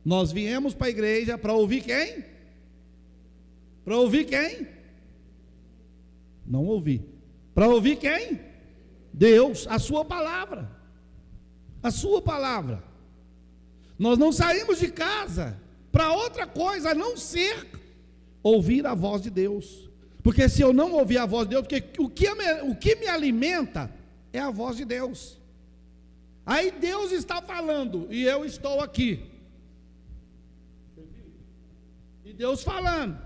Nós viemos para a igreja para ouvir quem? Para ouvir quem? Não ouvir. Para ouvir quem? Deus, a sua palavra. A sua palavra. Nós não saímos de casa para outra coisa a não ser ouvir a voz de Deus. Porque se eu não ouvir a voz de Deus, porque o que me alimenta é a voz de Deus. Aí Deus está falando e eu estou aqui. E Deus falando.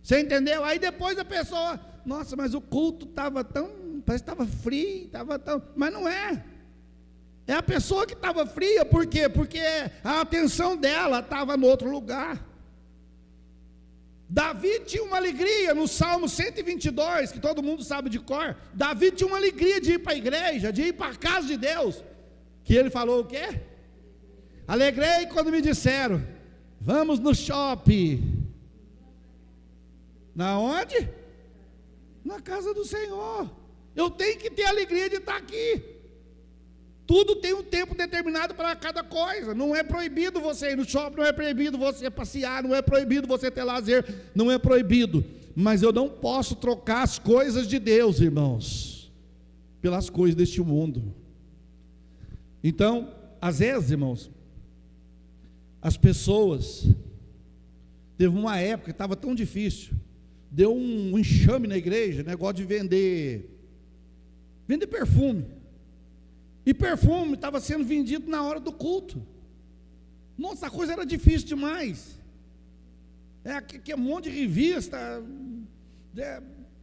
Você entendeu? Aí depois a pessoa, nossa, mas o culto estava tão, parece que estava frio, estava tão, mas não é. É a pessoa que estava fria, por quê? Porque a atenção dela estava no outro lugar. Davi tinha uma alegria no Salmo 122, que todo mundo sabe de cor. Davi tinha uma alegria de ir para a igreja, de ir para a casa de Deus. Que ele falou o quê? Alegrei quando me disseram, vamos no shopping. Na onde? Na casa do Senhor. Eu tenho que ter alegria de estar aqui. Tudo tem um tempo determinado para cada coisa. Não é proibido você ir no shopping, não é proibido você passear, não é proibido você ter lazer, não é proibido. Mas eu não posso trocar as coisas de Deus, irmãos, pelas coisas deste mundo. Então, às vezes, irmãos, as pessoas, teve uma época que estava tão difícil, deu um enxame na igreja, negócio de vender perfume. E perfume estava sendo vendido na hora do culto. Nossa, a coisa era difícil demais. Que é um monte de revista.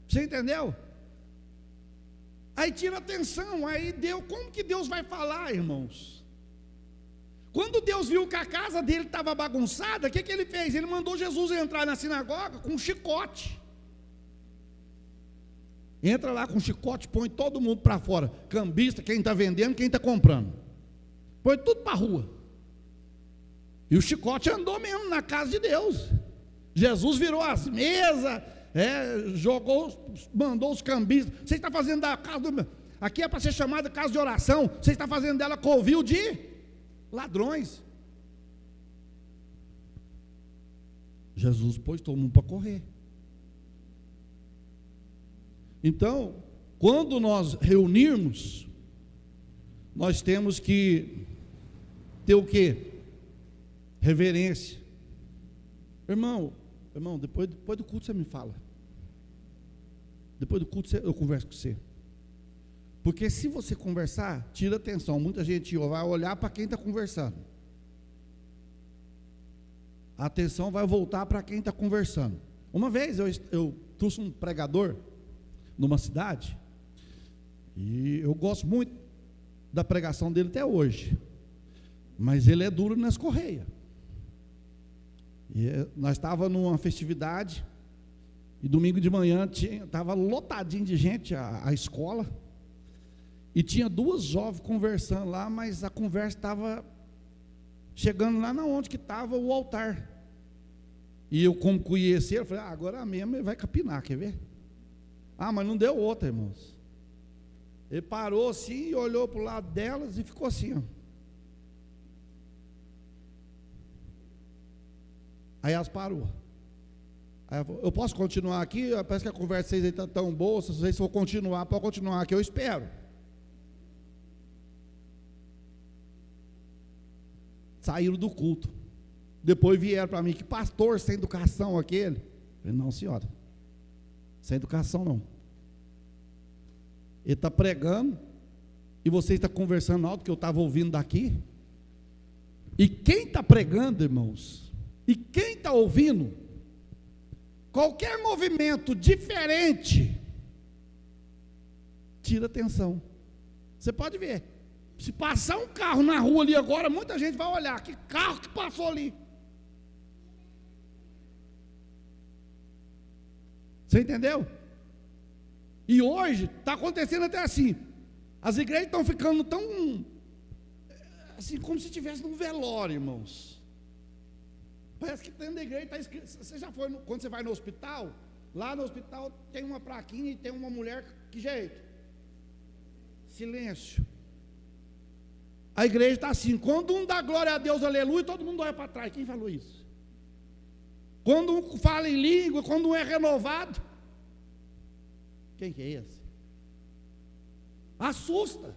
Você entendeu? Aí tira atenção. Aí como que Deus vai falar, irmãos? Quando Deus viu que a casa dele estava bagunçada, o que ele fez? Ele mandou Jesus entrar na sinagoga com um chicote. Entra lá com um chicote, põe todo mundo para fora. Cambista, quem está vendendo, quem está comprando. Põe tudo para a rua. E o chicote andou mesmo na casa de Deus. Jesus virou as mesas, mandou os cambistas. Você está fazendo da casa do... Aqui é para ser chamada casa de oração. Você está fazendo dela covil de ladrões. Jesus pôs todo mundo para correr. Então, quando nós reunirmos, nós temos que ter o quê? Reverência. Irmão, depois do culto você me fala. Depois do culto eu converso com você. Porque se você conversar, tira atenção. Muita gente vai olhar para quem está conversando. A atenção vai voltar para quem está conversando. Uma vez eu trouxe um pregador numa cidade, e eu gosto muito da pregação dele até hoje, mas ele é duro nas correias. Nós estávamos numa festividade, e domingo de manhã estava lotadinho de gente a escola, e tinha duas jovens conversando lá, mas a conversa estava chegando lá na onde que estava o altar, e eu, como conheci, eu falei, agora mesmo ele vai capinar, quer ver? Mas não deu outra, irmãos. Ele parou assim, olhou para o lado delas e ficou assim, ó. Aí elas parou. Aí ela falou, eu posso continuar aqui? Parece que a conversa de vocês aí está tão boa. Se vocês for continuar, pode continuar aqui, eu espero. Saíram do culto. Depois vieram para mim, que pastor sem educação aquele? Eu falei, não, senhora, sem educação não. Ele está pregando e você está conversando alto, que eu estava ouvindo daqui. E quem está pregando, irmãos, e quem está ouvindo, qualquer movimento diferente tira atenção. Você pode ver, se passar um carro na rua ali agora, muita gente vai olhar, que carro que passou ali? Você entendeu? E hoje está acontecendo até assim, as igrejas estão ficando tão, assim, como se estivesse num velório, irmãos. Parece que dentro da igreja está escrito, você já foi, quando você vai no hospital, lá no hospital tem uma plaquinha e tem uma mulher, que jeito? Silêncio. A igreja está assim, quando um dá glória a Deus, aleluia, todo mundo olha para trás. Quem falou isso? Quando um fala em língua, quando um é renovado, quem que é esse? Assusta.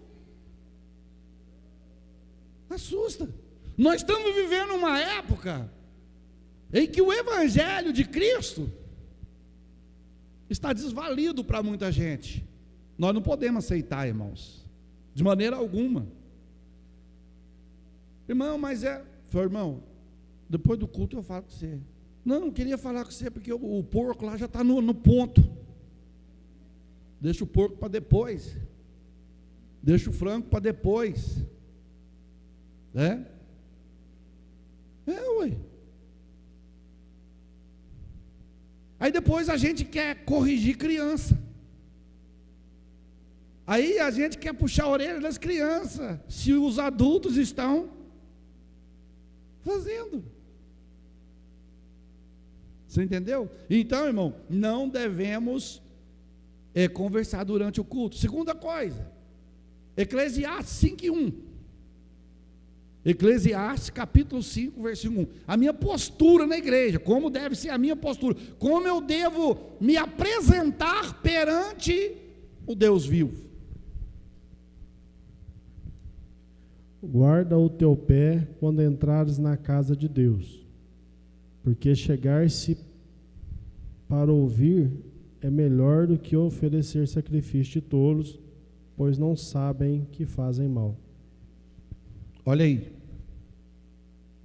Assusta. Nós estamos vivendo uma época em que o evangelho de Cristo está desvalido para muita gente. Nós não podemos aceitar, irmãos, de maneira alguma. Irmão, mas falei, irmão, depois do culto eu falo com você. Não queria falar com você porque o porco lá já está no ponto. Deixa o porco para depois. Deixa o frango para depois. Ué. Aí depois a gente quer corrigir criança. Aí a gente quer puxar a orelha das crianças, se os adultos estão fazendo. Você entendeu? Então, irmão, não devemos conversar durante o culto. Segunda coisa, Eclesiastes 5:1. Eclesiastes capítulo 5, versículo 1. A minha postura na igreja, como deve ser a minha postura, como eu devo me apresentar perante o Deus vivo. Guarda o teu pé quando entrares na casa de Deus, porque chegar-se para ouvir é melhor do que oferecer sacrifício de tolos, pois não sabem que fazem mal. Olha aí,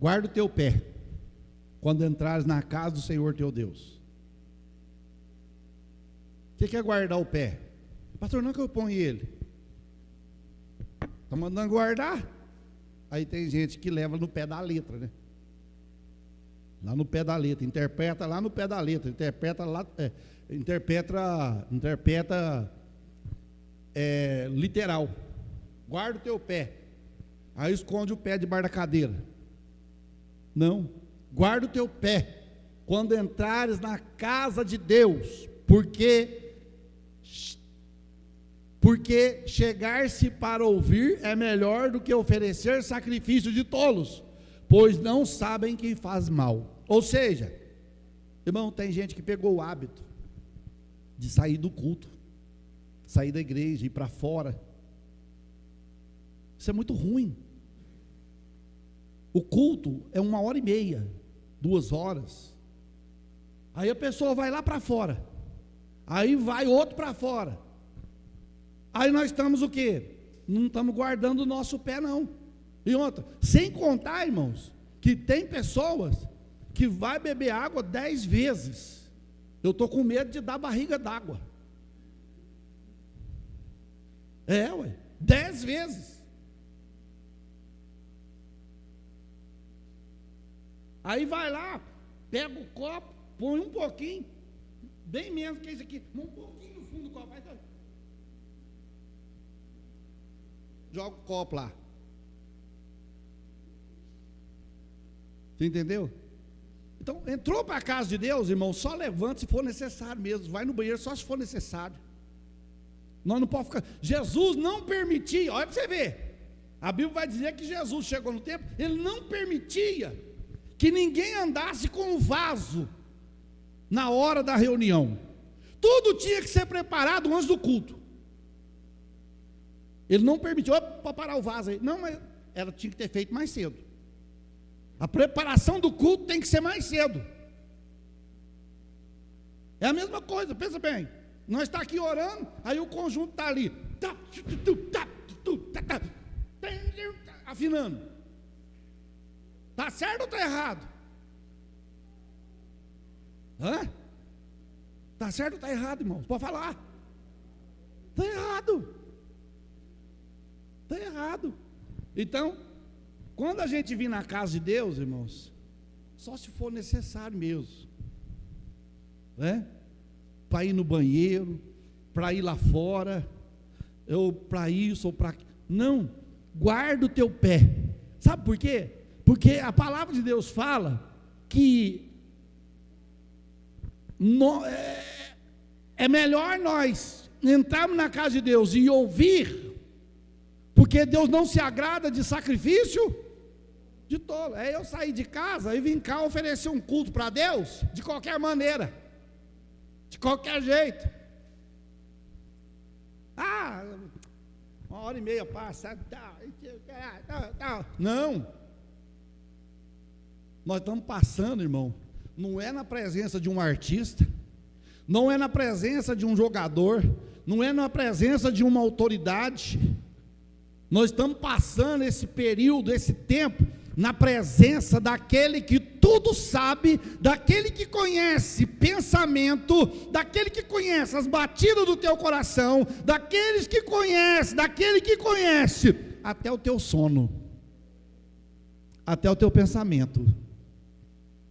guarda o teu pé quando entrares na casa do Senhor teu Deus. O que é guardar o pé? Pastor, não é que eu ponho ele. Está mandando guardar? Aí tem gente que leva no pé da letra, né? Lá no pé da letra, interpreta lá no pé da letra, interpreta literal. Guarda o teu pé. Aí esconde o pé debaixo da cadeira. Não, guarda o teu pé quando entrares na casa de Deus, porque chegar-se para ouvir é melhor do que oferecer sacrifício de tolos, pois não sabem quem faz mal. Ou seja, irmão, tem gente que pegou o hábito de sair do culto, sair da igreja, ir para fora. Isso é muito ruim. O culto é 1h30, 2 horas. Aí a pessoa vai lá para fora, aí vai outro para fora. Aí nós estamos o quê? Não estamos guardando o nosso pé, não. E outra, sem contar, irmãos, que tem pessoas que vai beber água 10 vezes. Eu estou com medo de dar barriga d'água. 10 vezes. Aí vai lá, pega o copo, põe um pouquinho, bem menos que isso aqui, um pouquinho no fundo do copo, joga o copo lá. Você entendeu? Então, entrou para a casa de Deus, irmão, só levanta se for necessário mesmo, vai no banheiro só se for necessário. Nós não podemos ficar. Jesus não permitia, olha para você ver, a Bíblia vai dizer que Jesus chegou no templo, ele não permitia que ninguém andasse com um vaso na hora da reunião. Tudo tinha que ser preparado antes do culto. Ele não permitiu, para parar o vaso aí. Não, mas ela tinha que ter feito mais cedo. A preparação do culto tem que ser mais cedo. É a mesma coisa, pensa bem. Nós estamos aqui orando, aí o conjunto está ali, afinando. Está certo ou está errado? Está certo ou está errado, irmão? Pode falar. Está errado. Está errado. Então, quando a gente vir na casa de Deus, irmãos, só se for necessário mesmo, para ir no banheiro, para ir lá fora, ou para isso, ou para... Não, guarda o teu pé. Sabe por quê? Porque a palavra de Deus fala que é melhor nós entrarmos na casa de Deus e ouvir, Porque Deus não se agrada de sacrifício de tolo. É eu sair de casa e vim cá oferecer um culto para Deus, de qualquer maneira, de qualquer jeito. Ah, 1h30 passa, não. Nós estamos passando, irmão, não é na presença de um artista, não é na presença de um jogador, não é na presença de uma autoridade. Nós estamos passando esse período, esse tempo, na presença daquele que tudo sabe, daquele que conhece pensamento, daquele que conhece as batidas do teu coração, daquele que conhece até o teu sono, até o teu pensamento.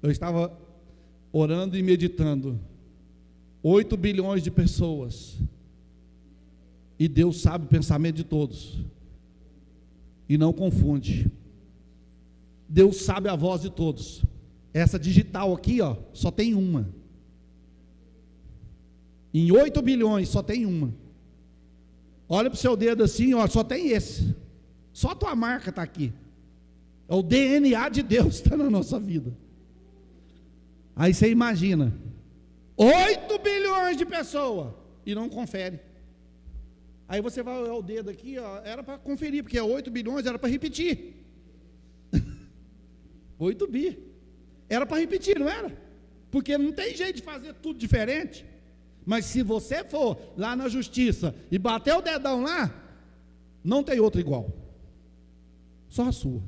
Eu estava orando e meditando, 8 bilhões de pessoas, e Deus sabe o pensamento de todos, e não confunde. Deus sabe a voz de todos. Essa digital aqui, ó, só tem uma. Em 8 bilhões só tem uma. Olha para o seu dedo assim, ó, só tem esse. Só a tua marca está aqui. É o DNA de Deus que está na nossa vida. Aí você imagina, 8 bilhões de pessoas e não confere. Aí você vai olhar o dedo aqui, ó, era para conferir, porque é 8 bilhões, era para repetir. 8 bi. Era para repetir, não era? Porque não tem jeito de fazer tudo diferente. Mas se você for lá na justiça e bater o dedão lá, não tem outro igual. Só a sua.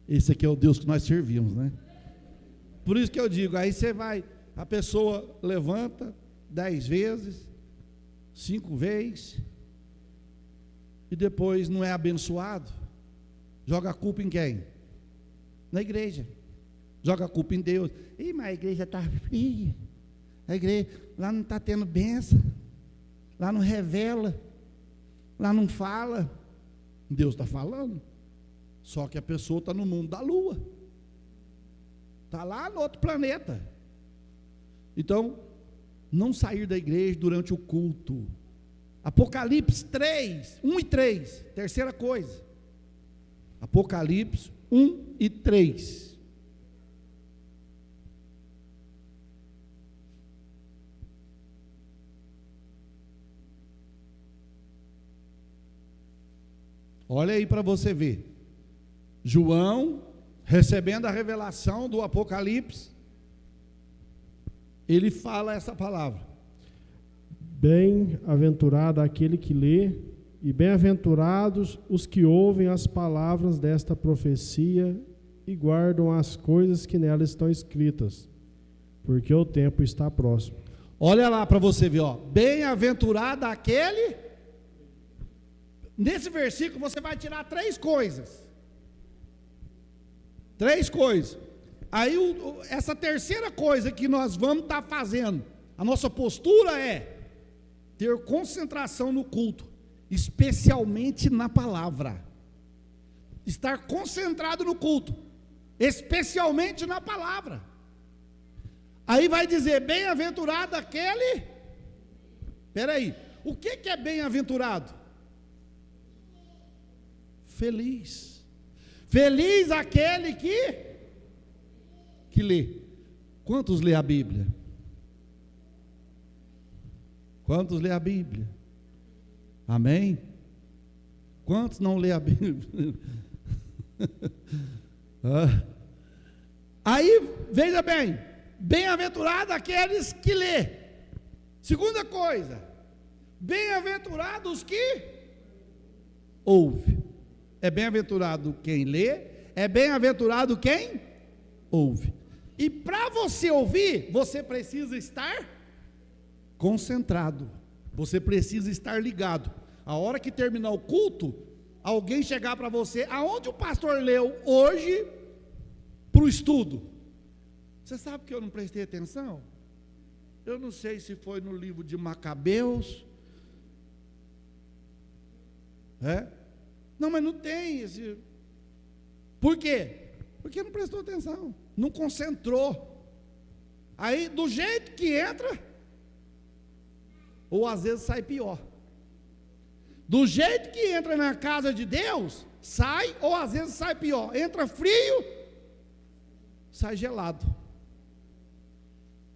Esse aqui é o Deus que nós servimos, né? Por isso que eu digo, aí você vai, a pessoa levanta 10 vezes, 5 vezes, e depois não é abençoado. Joga a culpa em quem? Na igreja. Joga a culpa em Deus. Ih, mas a igreja está fria. A igreja, lá não está tendo bênção. Lá não revela. Lá não fala. Deus está falando. Só que a pessoa está no mundo da lua. Está lá no outro planeta. Então, não sair da igreja durante o culto. Apocalipse 3, 1 e 3. Terceira coisa. Apocalipse 1 e 3. Olha aí para você ver. João, recebendo a revelação do Apocalipse, ele fala essa palavra: bem-aventurado aquele que lê, e bem-aventurados os que ouvem as palavras desta profecia e guardam as coisas que nela estão escritas, porque o tempo está próximo. Olha lá para você ver, ó. Bem-aventurado aquele. Nesse versículo você vai tirar 3 coisas. 3 coisas. Aí essa terceira coisa que nós vamos estar fazendo, a nossa postura é ter concentração no culto, especialmente na palavra. Estar concentrado no culto, especialmente na palavra. Aí vai dizer, bem-aventurado aquele. Espera aí, o que é bem-aventurado? Feliz. Feliz aquele que lê. Quantos lê a Bíblia? Quantos lê a Bíblia? Amém? Quantos não lê a Bíblia? Aí, veja bem, bem-aventurado aqueles que lê. Segunda coisa, bem-aventurados que ouve. É bem-aventurado quem lê, é bem-aventurado quem ouve. E para você ouvir, você precisa estar concentrado, você precisa estar ligado. A hora que terminar o culto, alguém chegar para você, aonde o pastor leu hoje, para o estudo. Você sabe que eu não prestei atenção? Eu não sei se foi no livro de Macabeus. Não, mas não tem esse. Por quê? Porque não prestou atenção, não concentrou. Aí, do jeito que entra, ou às vezes sai pior. Do jeito que entra na casa de Deus, sai, ou às vezes sai pior, entra frio, sai gelado.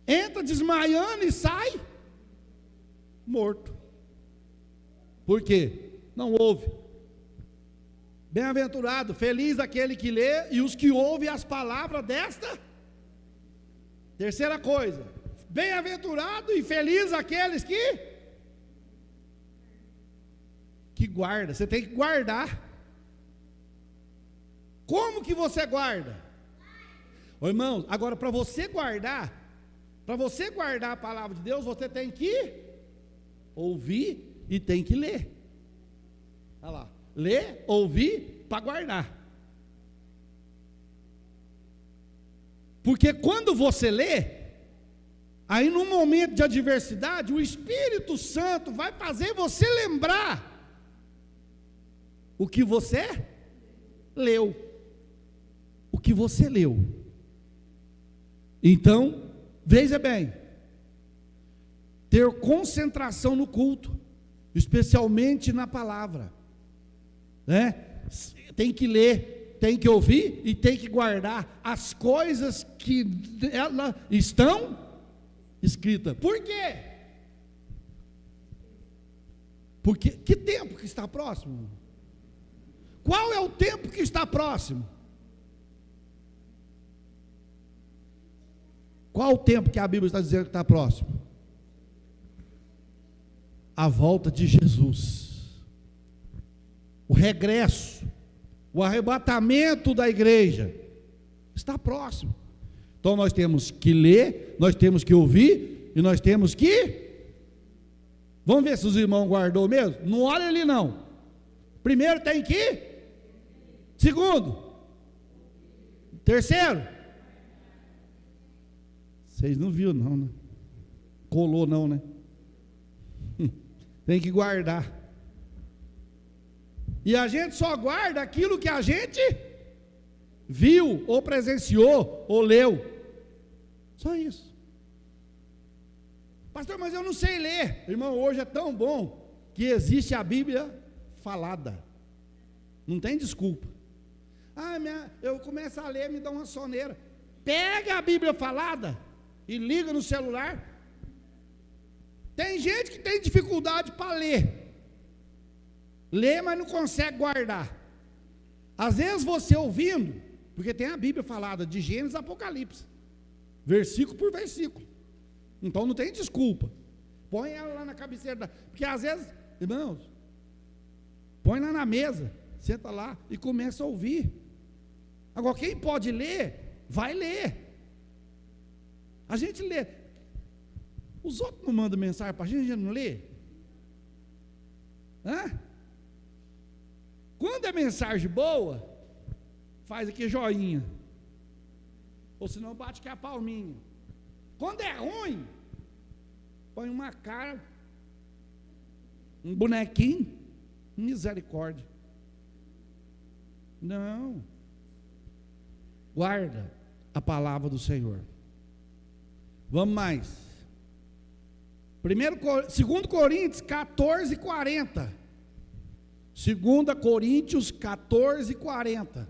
Entra desmaiando e sai morto. Por quê? Não ouve. Bem-aventurado, feliz aquele que lê e os que ouvem as palavras desta. Terceira coisa, bem-aventurado e feliz aqueles que guarda. Você tem que guardar. Como que você guarda? Ô, irmãos, agora para você guardar a palavra de Deus, você tem que ouvir e tem que ler. Olha lá, ler, ouvir para guardar. Porque quando você lê, aí num momento de adversidade, o Espírito Santo vai fazer você lembrar o que você leu. O que você leu. Então, veja bem, ter concentração no culto, especialmente na palavra, né? Tem que ler, tem que ouvir e tem que guardar as coisas que ela estão escritas. Por quê? Porque que tempo que está próximo? Qual é o tempo que está próximo? Qual o tempo que a Bíblia está dizendo que está próximo? A volta de Jesus, o regresso, o arrebatamento da igreja está próximo. Então nós temos que ler, nós temos que ouvir e nós temos que... Vamos ver se os irmãos guardou mesmo? Não olha ali não. Primeiro tem que... Segundo, terceiro, vocês não viram não, né? Colou não, né? Tem que guardar. E a gente só guarda aquilo que a gente viu, ou presenciou, ou leu. Só isso. Pastor, mas eu não sei ler. Irmão, hoje é tão bom que existe a Bíblia falada. Não tem desculpa. Eu começo a ler, me dá uma soneira. Pega a Bíblia falada e liga no celular. Tem gente que tem dificuldade para ler. Lê, mas não consegue guardar. Às vezes você ouvindo, porque tem a Bíblia falada de Gênesis a Apocalipse, versículo por versículo. Então não tem desculpa. Põe ela lá na cabeceira. Porque às vezes, irmãos, põe lá na mesa, senta lá e começa a ouvir. Agora, quem pode ler, vai ler. A gente lê. Os outros não mandam mensagem para a gente não lê? Quando é mensagem boa, faz aqui joinha. Ou senão bate aqui a palminha. Quando é ruim, põe uma cara, um bonequinho, misericórdia. Não. Guarda a palavra do Senhor. Vamos mais. 2 Coríntios 14, 40. 2 Coríntios 14, 40.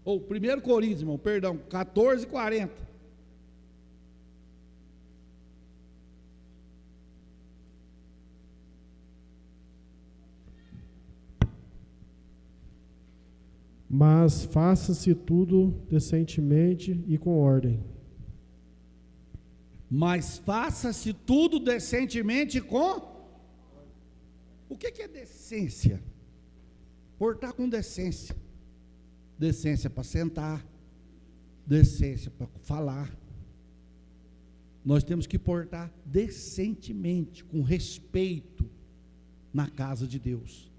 Ou 1 Coríntios, irmão, perdão, 14, 40. Mas faça-se tudo decentemente e com ordem. Mas faça-se tudo decentemente com... O que é decência? Portar com decência. Decência para sentar, decência para falar. Nós temos que portar decentemente, com respeito, na casa de Deus.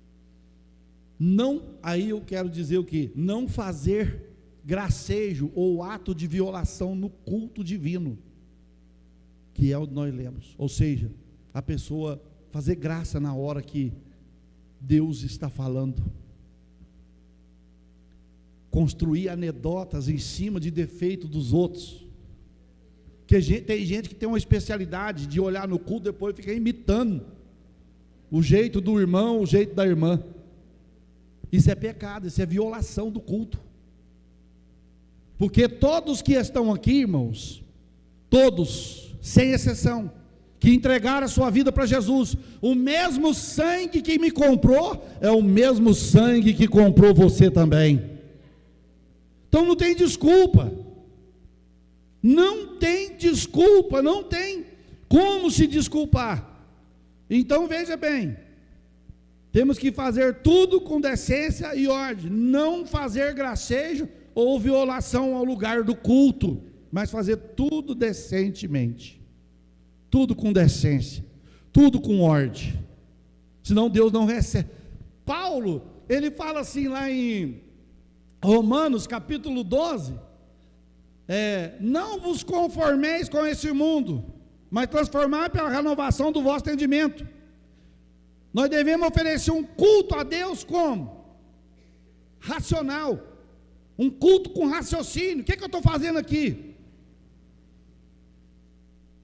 Não, aí eu quero dizer o quê? Não fazer gracejo ou ato de violação no culto divino, que é o que nós lemos. Ou seja, a pessoa fazer graça na hora que Deus está falando. Construir anedotas em cima de defeito dos outros. Porque tem gente que tem uma especialidade de olhar no culto e depois fica imitando o jeito do irmão, o jeito da irmã. Isso é pecado, isso é violação do culto. Porque todos que estão aqui, irmãos, todos, sem exceção, que entregaram a sua vida para Jesus, o mesmo sangue que me comprou, é o mesmo sangue que comprou você também. Então não tem desculpa. Não tem desculpa, não tem como se desculpar. Então veja bem, temos que fazer tudo com decência e ordem, não fazer gracejo ou violação ao lugar do culto, mas fazer tudo decentemente, tudo com decência, tudo com ordem, senão Deus não recebe. Paulo, ele fala assim lá em Romanos capítulo 12, não vos conformeis com esse mundo, mas transformai pela renovação do vosso entendimento. Nós devemos oferecer um culto a Deus como? Racional, um culto com raciocínio. O que eu estou fazendo aqui?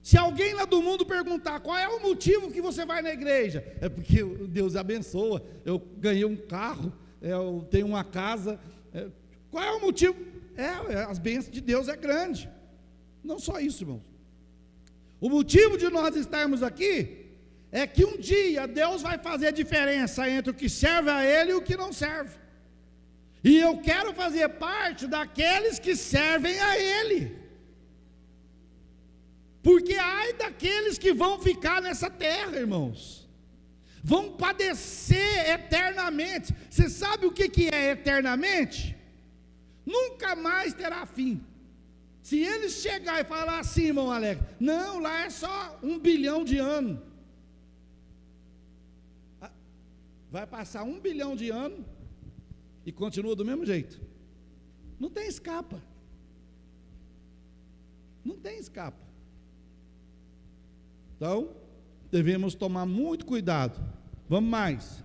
Se alguém lá do mundo perguntar qual é o motivo que você vai na igreja, é porque Deus abençoa, eu ganhei um carro, eu tenho uma casa, qual é o motivo? As bênçãos de Deus é grande. Não só isso, irmãos. O motivo de nós estarmos aqui é que um dia Deus vai fazer a diferença entre o que serve a Ele e o que não serve. E eu quero fazer parte daqueles que servem a Ele. Porque ai daqueles que vão ficar nessa terra, irmãos. Vão padecer eternamente. Você sabe o que é eternamente? Nunca mais terá fim. Se eles chegar e falar assim, irmão Alex, não, lá é só 1 bilhão de anos. Vai passar 1 bilhão de anos e continua do mesmo jeito. Não tem escapa. Não tem escapa. Então, devemos tomar muito cuidado. Vamos mais.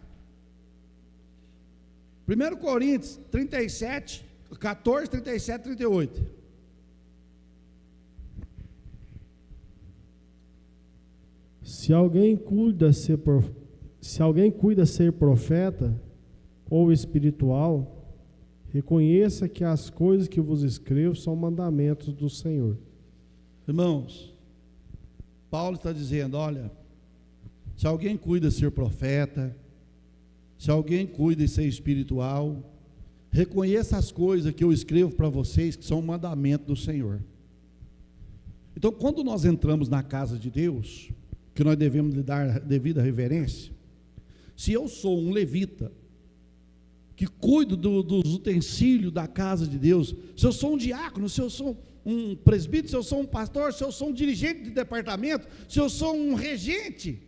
1 Coríntios 37, 14, 37, 38. Se alguém cuida ser profeta ou espiritual, reconheça que as coisas que vos escrevo são mandamentos do Senhor. Irmãos, Paulo está dizendo, olha, se alguém cuida ser profeta, se alguém cuida ser espiritual, reconheça as coisas que eu escrevo para vocês, que são mandamentos do Senhor. Então, quando nós entramos na casa de Deus, que nós devemos lhe dar devida reverência, se eu sou um levita, que cuido dos utensílios da casa de Deus, se eu sou um diácono, se eu sou um presbítero, se eu sou um pastor, se eu sou um dirigente de departamento, se eu sou um regente,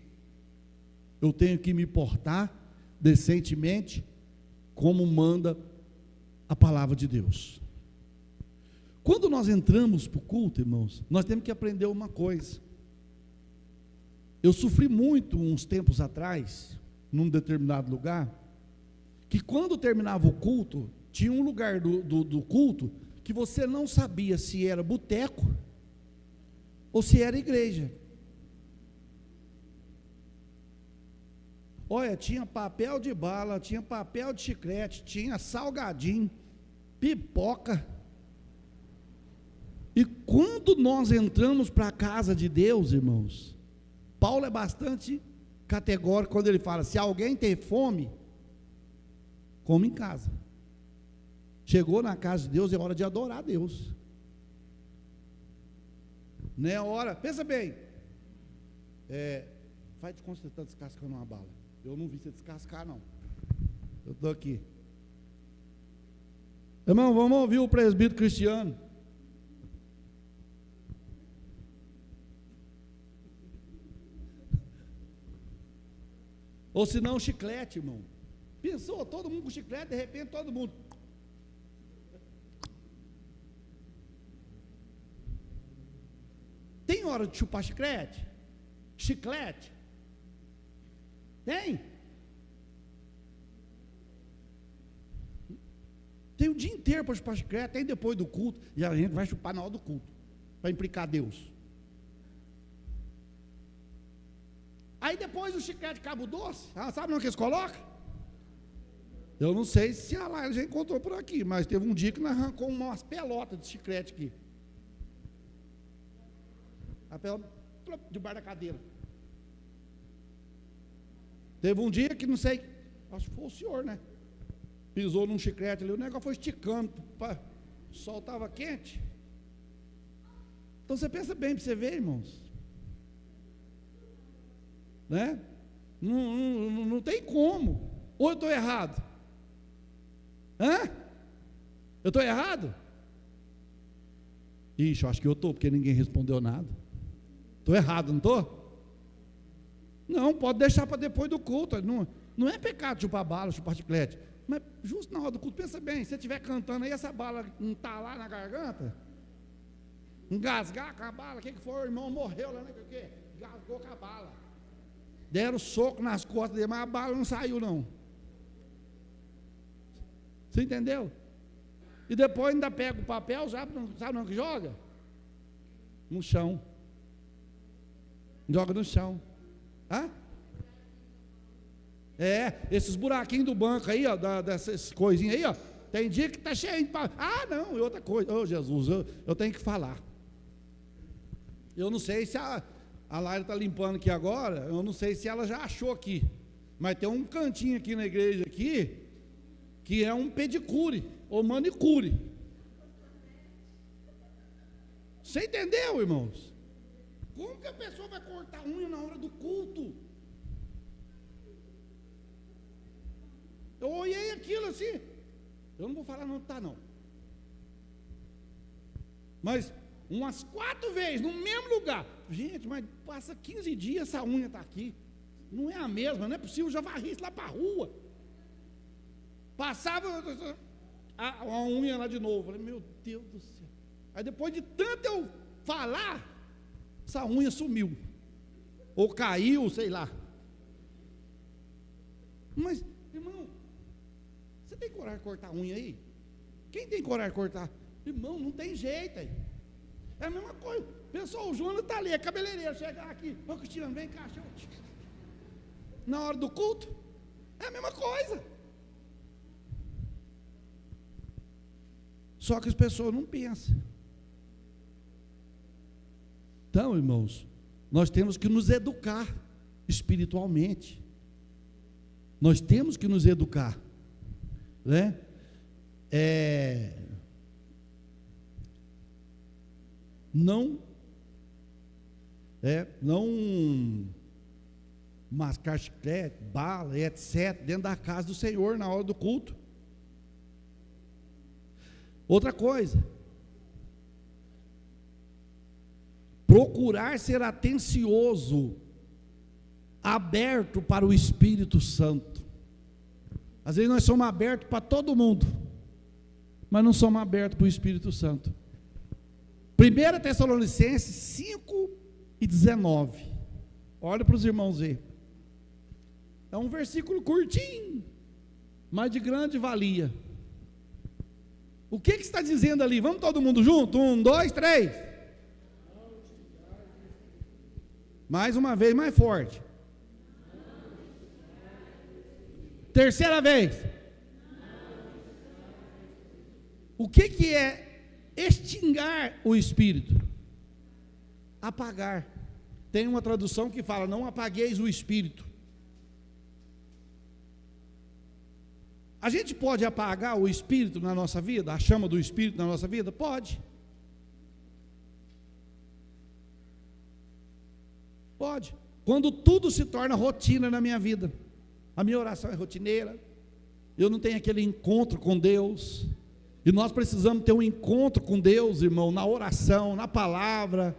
eu tenho que me portar decentemente, como manda a palavra de Deus. Quando nós entramos para o culto, irmãos, nós temos que aprender uma coisa. Eu sofri muito uns tempos atrás, num determinado lugar, que quando terminava o culto, tinha um lugar do culto, que você não sabia se era boteco, ou se era igreja. Olha, tinha papel de bala, tinha papel de chiclete, tinha salgadinho, pipoca. E quando nós entramos para a casa de Deus, irmãos, Paulo é bastante categórico quando ele fala, se alguém tem fome, come em casa. Chegou na casa de Deus, é hora de adorar a Deus. Não é hora, pensa bem, faz de conta que você está descascando uma bala. Eu não vi você descascar, não. Eu estou aqui. Irmão, vamos ouvir o presbítero Cristiano. Ou se não, chiclete, irmão. Pensou, todo mundo com chiclete, de repente todo mundo. Tem hora de chupar chiclete? Chiclete? Tem? Tem o dia inteiro para chupar chiclete, tem depois do culto, e a gente vai chupar na hora do culto, para implicar Deus. o chiclete de cabo doce, sabe onde que eles colocam? Eu não sei se a Laila já encontrou por aqui, mas teve um dia que nós arrancou umas pelotas de chiclete aqui. A pelota debaixo da cadeira. Teve um dia que não sei, acho que foi o senhor, né? Pisou num chiclete ali, o negócio foi esticando, o sol estava quente. Então você pensa bem para você ver, irmãos. Né? Não tem como. Ou eu estou errado? Hã? Eu estou errado? Ixi, eu acho que eu estou, porque ninguém respondeu nada. Estou errado, não estou? Não, pode deixar para depois do culto. Não é pecado chupar bala, chupar chiclete. Mas justo na hora do culto, pensa bem, se você estiver cantando aí, essa bala não está lá na garganta, engasgar com a bala, o que foi? O irmão morreu lá, né? O que? Engasgou com a bala. Deram soco nas costas dele, mas a bala não saiu, não. Você entendeu? E depois ainda pega o papel, sabe onde que joga? No chão. Joga no chão. Hã? Esses buraquinhos do banco aí, ó, dessas coisinhas aí, ó. Tem dia que está cheio de papel. Não, e outra coisa. Oh, Jesus, eu tenho que falar. Eu não sei se a Laila está limpando aqui agora, eu não sei se ela já achou aqui. Mas tem um cantinho aqui na igreja aqui, que é um pedicure, ou manicure. Você entendeu, irmãos? Como que a pessoa vai cortar unha na hora do culto? Eu olhei aquilo assim, eu não vou falar não, tá não. Mas umas 4 vezes, no mesmo lugar. Gente, mas passa 15 dias, essa unha está aqui. Não é a mesma, não é possível, já varri isso lá para a rua. Passava a unha lá de novo. Falei, meu Deus do céu. Aí depois de tanto eu falar, essa unha sumiu. Ou caiu, sei lá. Mas, irmão, você tem coragem de cortar a unha aí? Quem tem coragem de cortar? Irmão, não tem jeito aí. É a mesma coisa. Pessoal, o Jonas está ali, é cabeleireiro, chegar aqui, ô Cristiano, vem cá, na hora do culto, é a mesma coisa. Só que as pessoas não pensam. Então, irmãos, nós temos que nos educar espiritualmente. Nós temos que nos educar, né? Não mascar chiclete, bala, etc., dentro da casa do Senhor, na hora do culto. Outra coisa, procurar ser atencioso, aberto para o Espírito Santo. Às vezes nós somos abertos para todo mundo, mas não somos abertos para o Espírito Santo. 1 Tessalonicenses 5:19. Olha para os irmãos ver. É um versículo curtinho, mas de grande valia. O que está dizendo ali? Vamos todo mundo junto? 1, 2, 3. Mais uma vez, mais forte. Terceira vez. O que é extinguir o Espírito? Apagar. Tem uma tradução que fala, não apagueis o Espírito. A gente pode apagar o Espírito na nossa vida, a chama do Espírito na nossa vida? Pode. Pode. Quando tudo se torna rotina na minha vida, a minha oração é rotineira, eu não tenho aquele encontro com Deus, e nós precisamos ter um encontro com Deus, irmão, na oração, na palavra,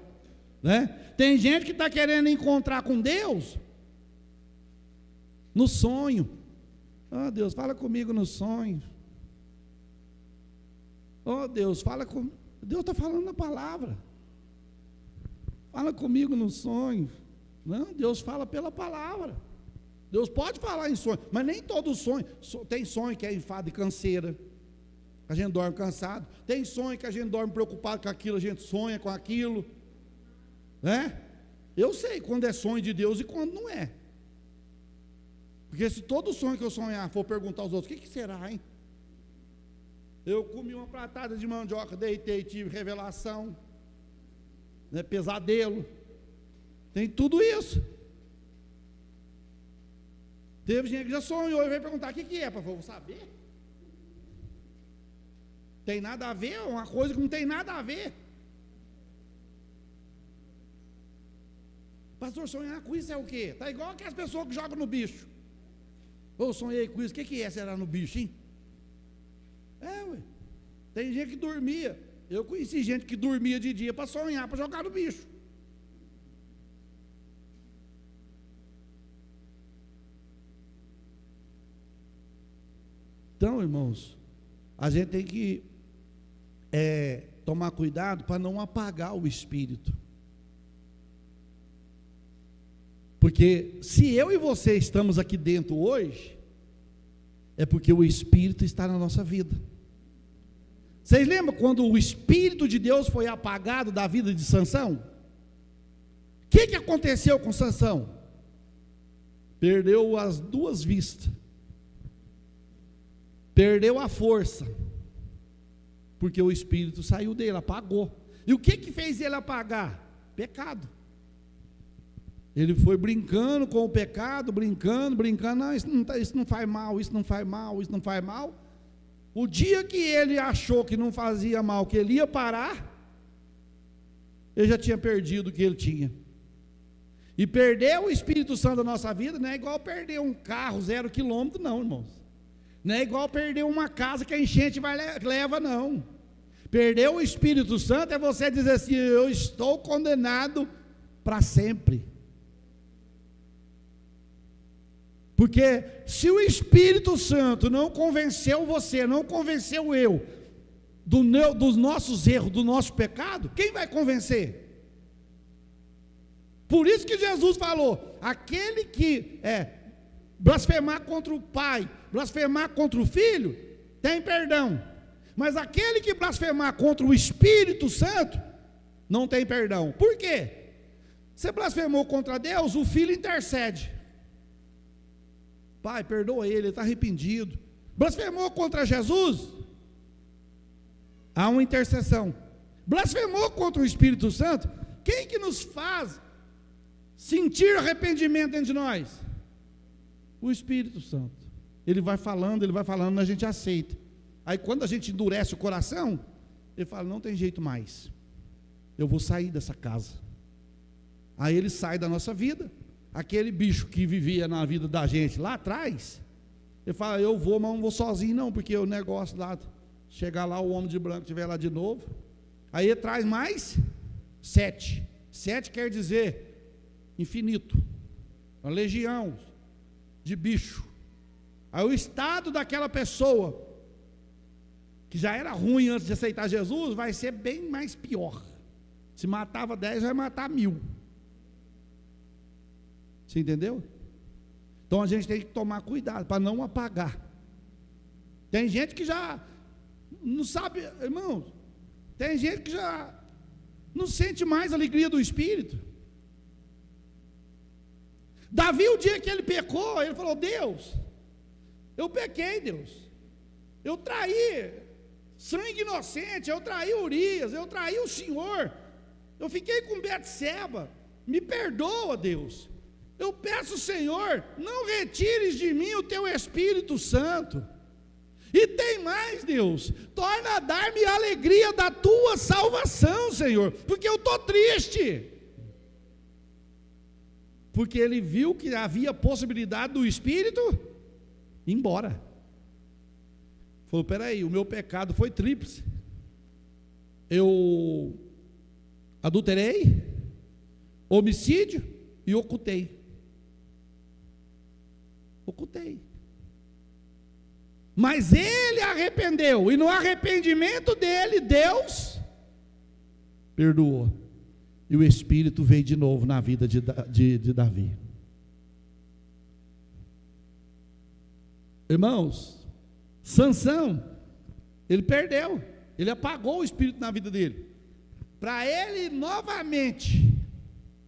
né? Tem gente que está querendo encontrar com Deus no sonho. Oh Deus, fala comigo no sonho. Oh Deus, fala comigo. Deus está falando na palavra. Fala comigo no sonho. Não, Deus fala pela palavra. Deus pode falar em sonho, mas nem todo sonho. Tem sonho que é enfado e canseira, a gente dorme cansado. Tem sonho que a gente dorme preocupado com aquilo, a gente sonha com aquilo, né? Eu sei quando é sonho de Deus e quando não é. Porque se todo sonho que eu sonhar for perguntar aos outros, o que será, hein? Eu comi uma pratada de mandioca, deitei, tive revelação, né, pesadelo, tem tudo isso. Teve gente que já sonhou e veio perguntar, o que é? Para eu saber. Tem nada a ver, uma coisa que não tem nada a ver. Pastor, sonhar com isso é o quê? Está igual aquelas pessoas que jogam no bicho. Eu sonhei com isso, o que é será no bicho, hein? Ué. Tem gente que dormia. Eu conheci gente que dormia de dia para sonhar, para jogar no bicho. Então, irmãos, a gente tem que tomar cuidado para não apagar o espírito. Porque se eu e você estamos aqui dentro hoje, é porque o Espírito está na nossa vida. Vocês lembram quando o Espírito de Deus foi apagado da vida de Sansão? O que aconteceu com Sansão? Perdeu as 2 vistas, perdeu a força, porque o Espírito saiu dele, apagou. E o que fez ele apagar? Pecado. Ele foi brincando com o pecado, brincando, não, isso não faz mal, isso não faz mal, isso não faz mal. O dia que ele achou que não fazia mal, que ele ia parar, ele já tinha perdido o que ele tinha. E perder o Espírito Santo da nossa vida não é igual perder um carro 0 quilômetro, não, irmãos. Não é igual perder uma casa que a enchente leva, não. Perder o Espírito Santo é você dizer assim, eu estou condenado para sempre. Porque se o Espírito Santo não convenceu você, não convenceu eu, dos nossos erros, do nosso pecado, quem vai convencer? Por isso que Jesus falou, aquele que blasfemar contra o Pai, blasfemar contra o Filho, tem perdão. Mas aquele que blasfemar contra o Espírito Santo, não tem perdão. Por quê? Você blasfemou contra Deus, o Filho intercede. Pai, perdoa ele está arrependido. Blasfemou contra Jesus, há uma intercessão. Blasfemou contra o Espírito Santo, quem que nos faz sentir arrependimento dentro de nós? O Espírito Santo. Ele vai falando, a gente aceita. Aí quando a gente endurece o coração, ele fala, não tem jeito mais, eu vou sair dessa casa. Aí ele sai da nossa vida. Aquele bicho que vivia na vida da gente lá atrás, ele fala, eu vou, mas não vou sozinho não, porque o negócio lá, chegar lá, o homem de branco estiver lá de novo, aí ele traz mais 7, 7 quer dizer infinito, uma legião de bicho. Aí o estado daquela pessoa, que já era ruim antes de aceitar Jesus, vai ser bem mais pior. Se matava 10, vai matar 1000. Você entendeu? Então a gente tem que tomar cuidado para não apagar. Tem gente que já não sabe, irmãos, tem gente que já não sente mais a alegria do Espírito. Davi, o dia que ele pecou, ele falou, Deus, eu pequei, Deus, eu traí sangue inocente, eu traí Urias, eu traí o Senhor, eu fiquei com Betseba, me perdoa, Deus. Eu peço, Senhor, não retires de mim o teu Espírito Santo. E tem mais, Deus, torna a dar-me a alegria da tua salvação, Senhor, porque eu estou triste. Porque ele viu que havia possibilidade do Espírito ir embora. Falou, peraí, o meu pecado foi tríplice. Eu adulterei, homicídio e ocultei. Mas ele arrependeu, e no arrependimento dele, Deus perdoou, e o Espírito veio de novo na vida de Davi. Irmãos, Sansão, ele perdeu, ele apagou o Espírito na vida dele, para ele novamente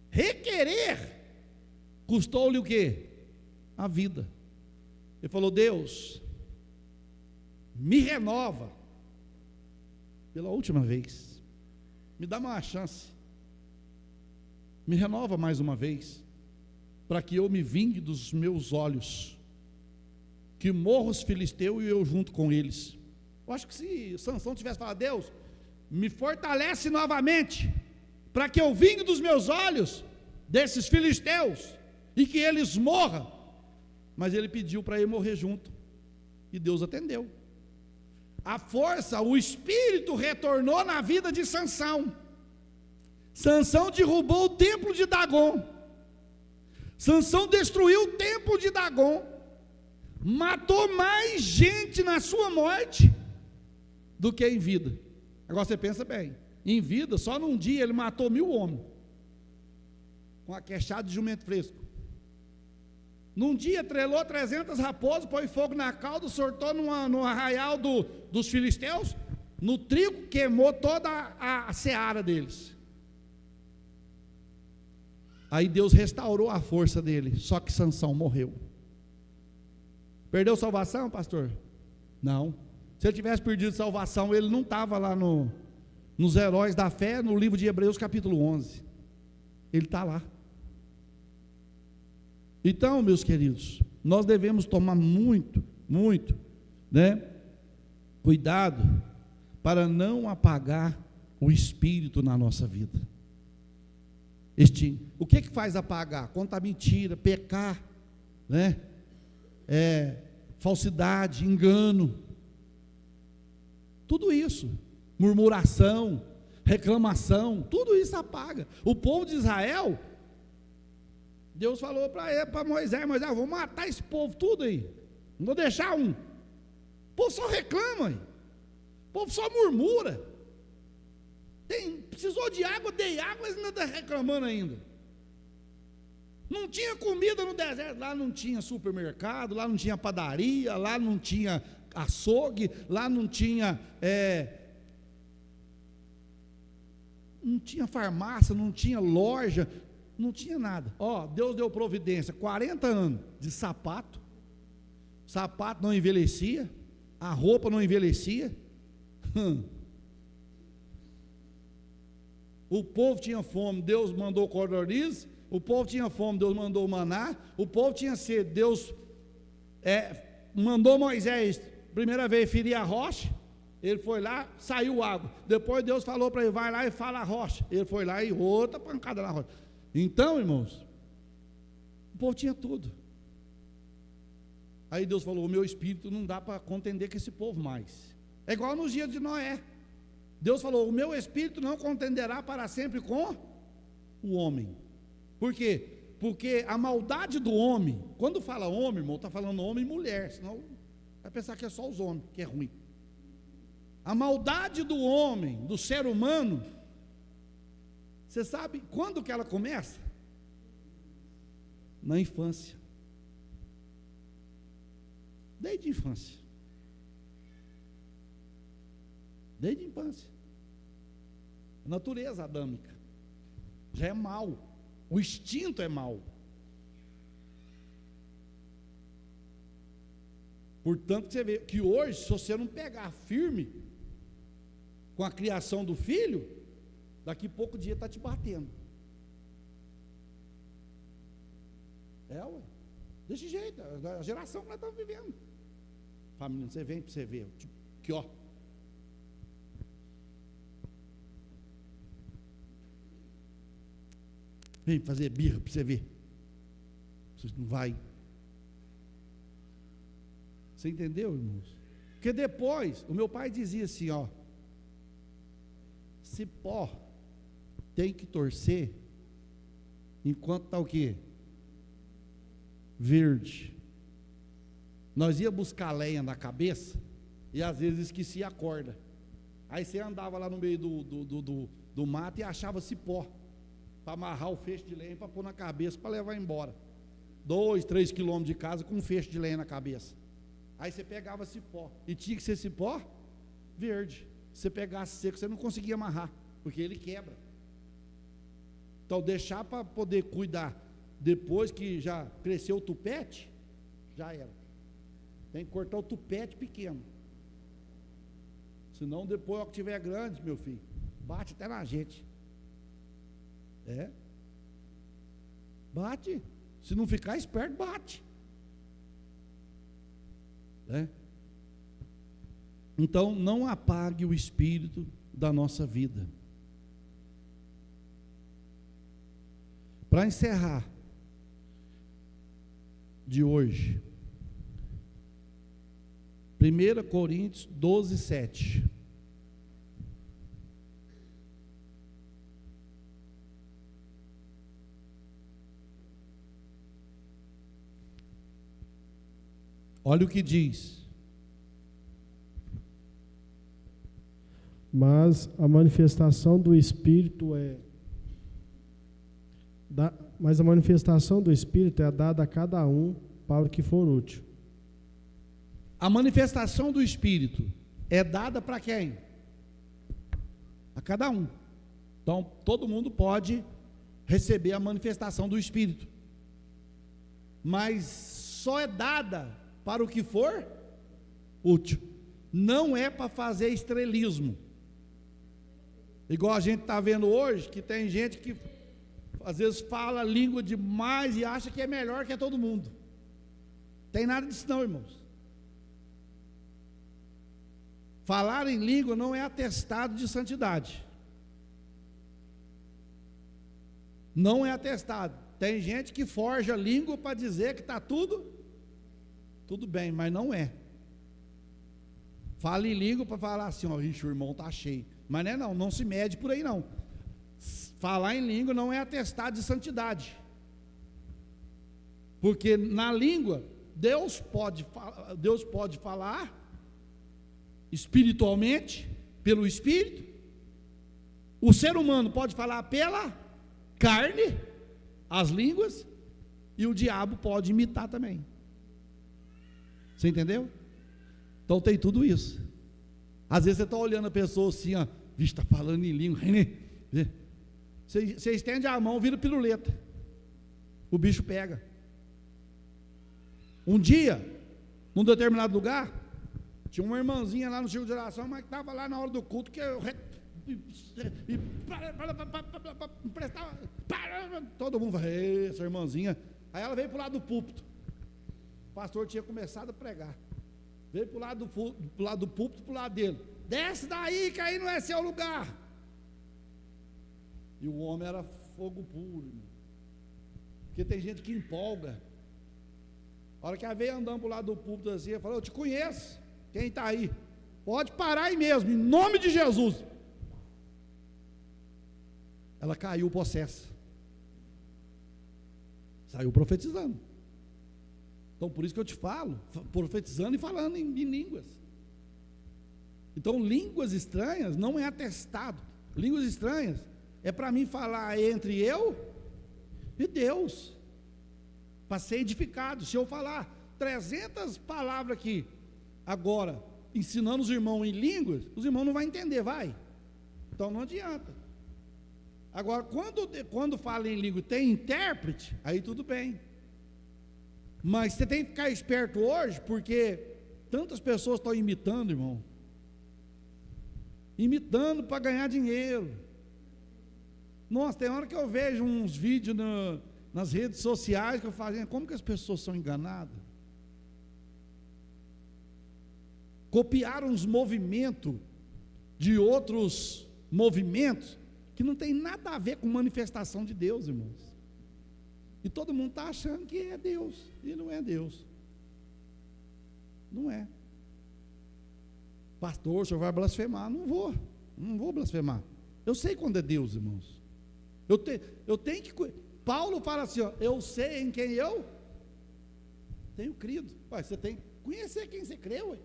requerer, custou-lhe o quê? A vida. Ele falou: Deus, me renova pela última vez, me dá uma chance, me renova mais uma vez, para que eu me vingue dos meus olhos, que morra os filisteus e eu junto com eles. Eu acho que se Sansão tivesse falado: Deus, me fortalece novamente, para que eu vingue dos meus olhos desses filisteus, e que eles morram. Mas ele pediu para ele morrer junto, e Deus atendeu. A força, o espírito retornou na vida de Sansão. Sansão derrubou o templo de Dagon. Sansão destruiu o templo de Dagon. Matou mais gente na sua morte do que em vida. Agora você pensa bem, em vida, só num dia ele matou 1000 homens, com a queixada de jumento fresco. Num dia trelou 300 raposas, pôs fogo na cauda, sortou no arraial dos filisteus, no trigo, queimou toda a seara deles. Aí Deus restaurou a força dele, só que Sansão morreu. Perdeu salvação, pastor? Não. Se ele tivesse perdido salvação, ele não estava lá nos Heróis da Fé, no livro de Hebreus capítulo 11. Ele está lá. Então, meus queridos, nós devemos tomar muito, cuidado, para não apagar o Espírito na nossa vida. O que faz apagar? Contar mentira, pecar, falsidade, engano, tudo isso, murmuração, reclamação, tudo isso apaga. O povo de Israel, Deus falou para Moisés: vou matar esse povo tudo aí, não vou deixar um. O povo só reclama, o povo só murmura. Precisou de água, dei água, mas ainda está reclamando ainda. Não tinha comida no deserto, lá não tinha supermercado, lá não tinha padaria, lá não tinha açougue, lá não tinha farmácia, não tinha loja, não tinha nada. Deus deu providência, 40 anos de sapato não envelhecia, a roupa não envelhecia. O povo tinha fome, Deus mandou cordoniz. O povo tinha fome, Deus mandou maná. O povo tinha sede, Deus mandou Moisés, primeira vez, ferir a rocha. Ele foi lá, saiu água. Depois Deus falou para ele: vai lá e fala a rocha. Ele foi lá e outra pancada na rocha. Então, irmãos, o povo tinha tudo. Aí Deus falou: o meu espírito não dá para contender com esse povo mais. É igual nos dias de Noé. Deus falou: o meu espírito não contenderá para sempre com o homem. Por quê? Porque a maldade do homem, quando fala homem, irmão, está falando homem e mulher, senão vai pensar que é só os homens, que é ruim. A maldade do homem, do ser humano, você sabe quando que ela começa? Na infância. Desde a infância. Desde a infância. A natureza adâmica já é mal. O instinto é mal. Portanto, você vê que hoje, se você não pegar firme com a criação do filho, daqui a pouco dia está te batendo. Ué. Desse jeito, a geração que nós estamos vivendo. Família, você vem para você ver. Tipo, aqui, ó. Vem fazer birra para você ver. Você não vai. Você entendeu, irmãos? Porque depois, o meu pai dizia assim, cipó tem que torcer enquanto está o quê? Verde. Nós ia buscar lenha na cabeça e às vezes esquecia a corda. Aí você andava lá no meio do mato e achava cipó para amarrar o feixe de lenha, para pôr na cabeça, para levar embora. 2, 3 quilômetros de casa com um feixe de lenha na cabeça. Aí você pegava cipó, e tinha que ser cipó verde. Se você pegasse seco, você não conseguia amarrar, porque ele quebra. Então deixar para poder cuidar depois que já cresceu o tupete, já era. Tem que cortar o tupete pequeno. Senão depois, que tiver grande, meu filho, bate até na gente. Bate. Se não ficar esperto, bate. Então, não apague o espírito da nossa vida. Para encerrar de hoje, 1 Coríntios 12, 7. Olha o que diz. Mas a manifestação do Espírito é dada a cada um para o que for útil. A manifestação do Espírito é dada para quem? A cada um. Então, todo mundo pode receber a manifestação do Espírito, mas só é dada para o que for útil. Não é para fazer estrelismo. Igual a gente está vendo hoje, que tem gente que às vezes fala língua demais e acha que é melhor que todo mundo. Tem nada disso não, irmãos. Falar em língua não é atestado de santidade. Não é atestado. Tem gente que forja língua para dizer que está tudo bem, mas não é. Fala em língua para falar assim, ó, ixi, o irmão está cheio. Mas não se mede por aí não. Falar em língua não é atestado de santidade. Porque na língua, Deus pode falar espiritualmente, pelo Espírito. O ser humano pode falar pela carne, as línguas, e o diabo pode imitar também. Você entendeu? Então tem tudo isso. Às vezes você está olhando a pessoa assim, ó, vixe, está falando em língua, você estende a mão, vira piruleta, o bicho pega. Um dia, num determinado lugar, tinha uma irmãzinha lá no círculo de oração, mas que estava lá na hora do culto, que eu todo mundo falou, essa irmãzinha. Aí ela veio para o lado do púlpito. O pastor tinha começado a pregar. Veio para o lado do púlpito, para o lado dele. Desce daí, que aí não é seu lugar. E o homem era fogo puro, irmão. Porque tem gente que empolga. A hora que ela veio andando para o lado do púlpito assim, ela falou, eu te conheço. Quem está aí? Pode parar aí mesmo, em nome de Jesus. Ela caiu possessa. Saiu profetizando. Então por isso que eu te falo, profetizando e falando em línguas. Então línguas estranhas não é atestado. Línguas estranhas é para mim falar entre eu e Deus, para ser edificado. Se eu falar 300 palavras aqui agora, ensinando os irmãos em línguas, os irmãos não vão entender, vai? Então não adianta. Agora, quando fala em língua e tem intérprete, aí tudo bem. Mas você tem que ficar esperto hoje, porque tantas pessoas estão imitando, irmão. Imitando para ganhar dinheiro. Nossa, tem hora que eu vejo uns vídeos nas redes sociais que eu falo, como que as pessoas são enganadas? Copiaram os movimentos de outros movimentos que não tem nada a ver com manifestação de Deus, irmãos. E todo mundo está achando que é Deus, e não é Deus. Não é. Pastor, o senhor vai blasfemar? Não vou blasfemar. Eu sei quando é Deus, irmãos. Eu tenho que. Paulo fala assim, ó, eu sei em quem eu tenho crido. Ué, você tem que conhecer quem você crê, ué.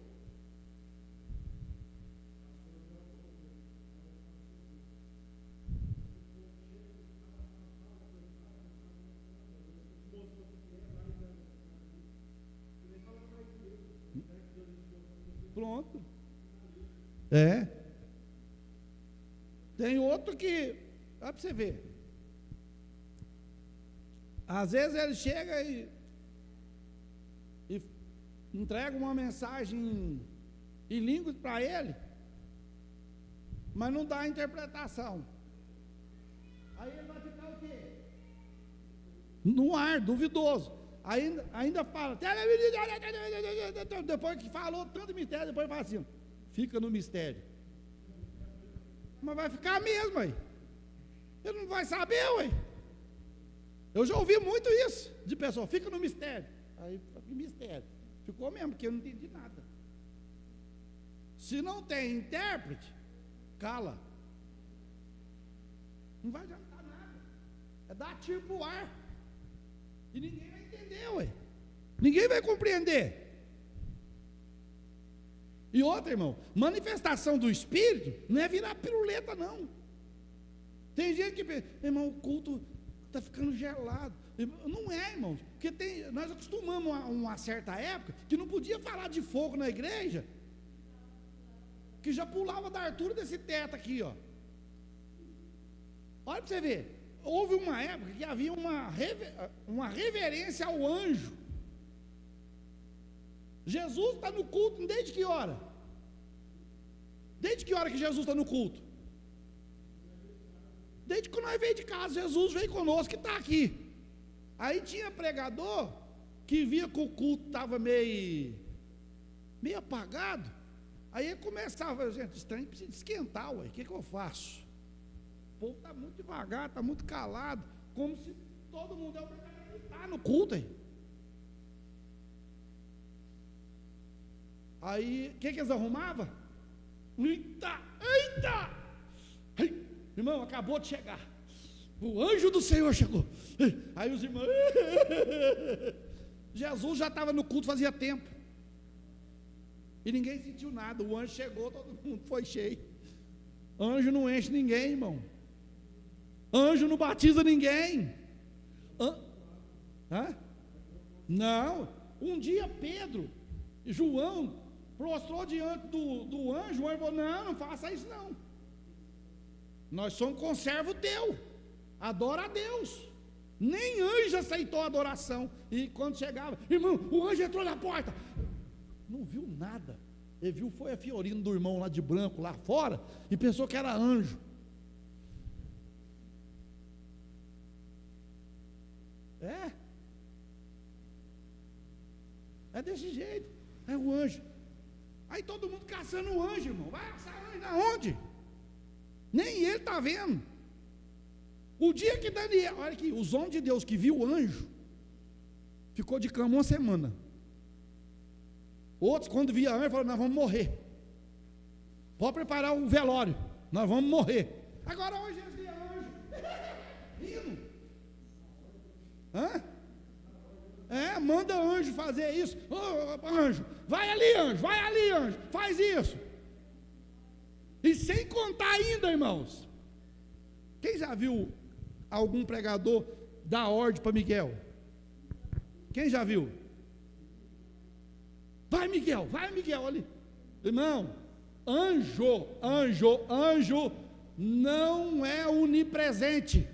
Pronto. Tem outro que, olha para você ver. Às vezes ele chega e entrega uma mensagem em línguas para ele, mas não dá a interpretação. Aí ele vai ficar o quê? No ar, duvidoso. Ainda fala, depois que falou tanto mistério, depois fala assim, fica no mistério. Mas vai ficar mesmo aí. Ele não vai saber, ué. Eu já ouvi muito isso, de pessoa, fica no mistério. Aí, que mistério? Ficou mesmo, porque eu não entendi nada. Se não tem intérprete, cala. Não vai adiantar nada. É dar tiro pro ar. E ninguém vai entender, ué. Ninguém vai compreender. E outra, irmão, manifestação do Espírito não é virar piruleta, não. Tem gente que pensa, irmão, o culto está ficando gelado. Não é, irmão. Porque nós acostumamos a uma certa época que não podia falar de fogo na igreja, que já pulava da altura desse teto aqui, ó. Olha para você ver. Houve uma época que havia uma reverência ao anjo. Jesus está no culto desde que hora? Desde que hora que Jesus está no culto? Desde que nós veio de casa, Jesus veio conosco que está aqui. Aí tinha pregador que via que o culto estava meio apagado. Aí ele começava, gente, esse trem precisa esquentar, ué, o que eu faço? O povo está muito devagar, está muito calado, como se todo mundo é obrigado a gritar no culto. Aí, o que eles arrumavam? Eita! Irmão, acabou de chegar. O anjo do Senhor chegou. Aí os irmãos. Jesus já estava no culto fazia tempo. E ninguém sentiu nada. O anjo chegou, todo mundo foi cheio. Anjo não enche ninguém, irmão. Anjo não batiza ninguém. Não. Um dia Pedro e João prostrou diante do anjo. O anjo falou: não faça isso não. Nós somos conservo teu. Adora a Deus. Nem anjo aceitou a adoração. E quando chegava, irmão, o anjo entrou na porta. Não viu nada. Ele viu, foi a Fiorino do irmão lá de branco, lá fora, e pensou que era anjo. É desse jeito. É o anjo. Aí todo mundo caçando o anjo, irmão. Vai caçar anjo aonde? Nem ele está vendo. O dia que Daniel, olha aqui, os homens de Deus que viu o anjo, ficou de cama uma semana. Outros, quando via anjo, falaram: nós vamos morrer. Pode preparar o velório, nós vamos morrer. Agora hoje eles viam anjo, rindo. Manda anjo fazer isso. Anjo, vai ali, anjo, faz isso. E sem contar ainda, irmãos. Quem já viu algum pregador dar ordem para Miguel? Quem já viu? Vai Miguel ali. Irmão, anjo não é onipresente.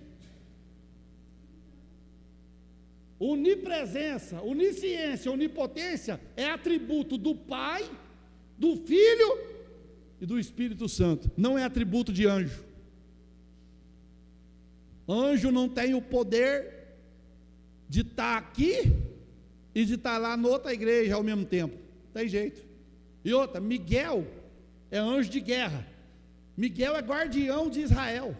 Onipresença, onisciência, onipotência é atributo do Pai, do Filho e do Espírito Santo. Não é atributo de anjo. Anjo não tem o poder de estar aqui e de estar lá na outra igreja ao mesmo tempo. Tem jeito. E outra, Miguel é anjo de guerra. Miguel é guardião de Israel.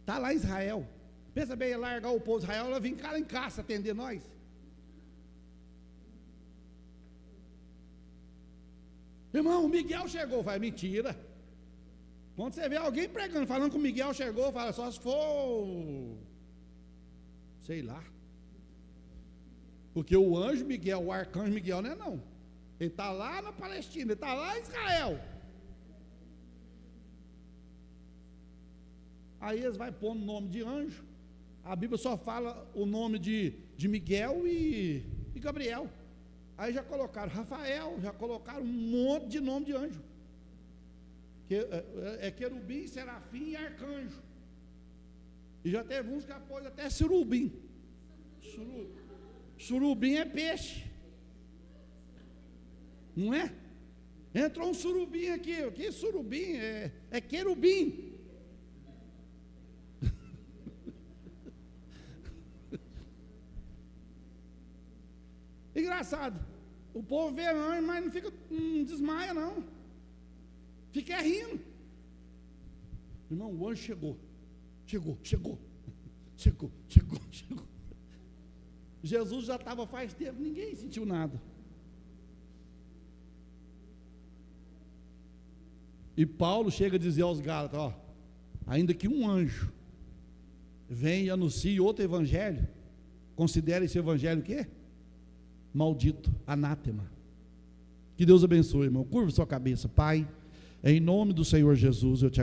Está lá em Israel. Pensa bem, largar o povo de Israel, ela vem cara em casa atender nós. Irmão, o Miguel chegou. Vai, mentira. Quando você vê alguém pregando, falando que o Miguel chegou, fala só se for, sei lá. Porque o anjo Miguel, o arcanjo Miguel não é não. Ele está lá na Palestina, ele está lá em Israel. Aí eles vão pôr o nome de anjo. A Bíblia só fala o nome de Miguel e Gabriel. Aí já colocaram Rafael, já colocaram um monte de nome de anjo. É querubim, serafim e arcanjo. E já teve uns que após até surubim. Surubim é peixe. Não é? Entrou um surubim aqui. Que surubim? É querubim. Engraçado. O povo vê anjo, mas não desmaia não. Fica rindo. Irmão, o anjo chegou. Jesus já estava faz tempo, ninguém sentiu nada. E Paulo chega a dizer aos Gálatas, ó, ainda que um anjo venha e anuncie outro evangelho, considere esse evangelho o quê? Maldito, anátema. Que Deus abençoe, irmão. Curva sua cabeça. Pai, em nome do Senhor Jesus, eu te